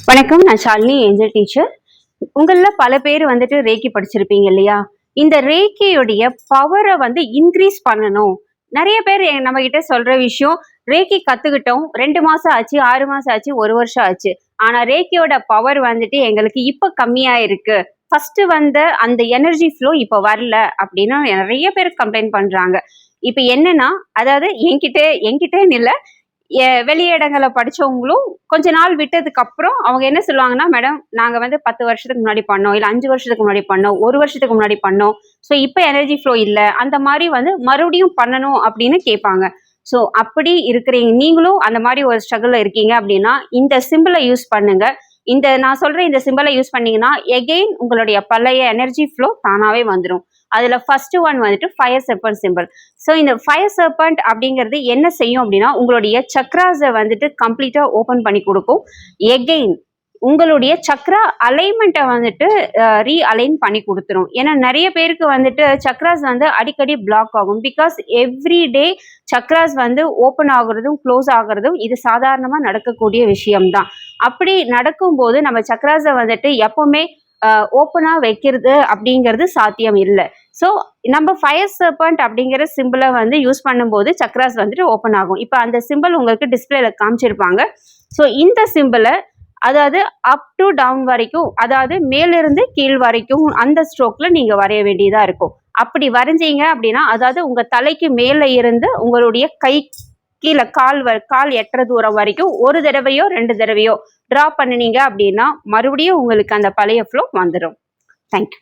வணக்கம். நான் Shalini, angel teacher. உங்கள பல பேர் வந்துட்டு ரேக்கி படிச்சிருப்பீங்க இல்லையா? இந்த ரேக்கியுடைய பவரை இன்க்ரீஸ் பண்ணணும். நிறைய பேர் நம்ம கிட்ட சொல்ற விஷயம், ரேக்கி கத்துக்கிட்டோம், 2 மாசம் ஆச்சு, 6 மாசம் ஆச்சு, 1 வருஷம் ஆச்சு. ஆனா ரேக்கியோட பவர் எங்களுக்கு இப்ப கம்மியா இருக்கு. ஃபர்ஸ்ட் வந்த அந்த எனர்ஜி ஃப்ளோ இப்ப வரல அப்படின்னு நிறைய பேர் கம்ப்ளைண்ட் பண்றாங்க. இப்ப என்னன்னா, அதாவது என்கிட்டன்னு இல்ல, வெளியிடங்களை படிச்சவங்களும் கொஞ்ச நாள் விட்டதுக்கு அப்புறம் அவங்க என்ன சொல்லுவாங்கன்னா, மேடம் நாங்க 10 வருஷத்துக்கு முன்னாடி பண்ணோம், இல்ல 5 வருஷத்துக்கு முன்னாடி பண்ணோம், 1 வருஷத்துக்கு முன்னாடி பண்ணோம், ஸோ இப்ப எனர்ஜி ஃப்ளோ இல்ல, அந்த மாதிரி மறுபடியும் பண்ணணும் அப்படின்னு கேட்பாங்க. ஸோ அப்படி இருக்கிறீங்க, நீங்களும் அந்த மாதிரி ஒரு ஸ்ட்ரகிள்ல இருக்கீங்க அப்படின்னா இந்த சிம்பிளை யூஸ் பண்ணுங்க. நான் சொல்ற இந்த சிம்பிளை யூஸ் பண்ணீங்கன்னா எகெயின் உங்களுடைய பழைய எனர்ஜி ஃப்ளோ தானாவே வந்துடும். அதுல first one fire serpent simple. So இந்த ஃபயர் சர்பன்ட் அப்படிங்கிறது என்ன செய்யும் அப்படின்னா, உங்களுடைய சக்ராஸை கம்ப்ளீட்டா ஓபன் பண்ணி கொடுக்கும். எகெயின் உங்களுடைய சக்ரா அலைன்மெண்ட்டை ரீ அலைன் பண்ணி கொடுத்துரும். ஏன்னா நிறைய பேருக்கு சக்ராஸ் அடிக்கடி பிளாக் ஆகும். Because every day chakras open ஆகுறதும் க்ளோஸ் ஆகுறதும் இது சாதாரணமா நடக்கக்கூடிய விஷயம்தான். அப்படி நடக்கும்போது நம்ம சக்ராஸை எப்பவுமே ஓப்பனா வைக்கிறது அப்படிங்கிறது சாத்தியம் இல்லை. ஸோ நம்ம ஃபயர் சர்பன்ட் அப்படிங்கிற சிம்பிளை யூஸ் பண்ணும்போது சக்ராஸ் ஓப்பன் ஆகும். இப்போ அந்த சிம்பிள் உங்களுக்கு டிஸ்பிளேல காமிச்சிருப்பாங்க. ஸோ இந்த சிம்பிளை, அதாவது அப் டு டவுன் வரைக்கும், அதாவது மேலிருந்து கீழ் வரைக்கும் அந்த ஸ்ட்ரோக்ல நீங்க வரைய வேண்டியதா இருக்கும். அப்படி வரைஞ்சீங்க அப்படின்னா, அதாவது உங்க தலைக்கு மேல இருந்து உங்களுடைய கை கீழே கால் எட்டுற தூரம் வரைக்கும் ஒரு தடவையோ 2 தடவையோ டிரா பண்ணினீங்க அப்படின்னா மறுபடியும் உங்களுக்கு அந்த பழைய ஃப்ளோ வந்துடும். தேங்க்யூ.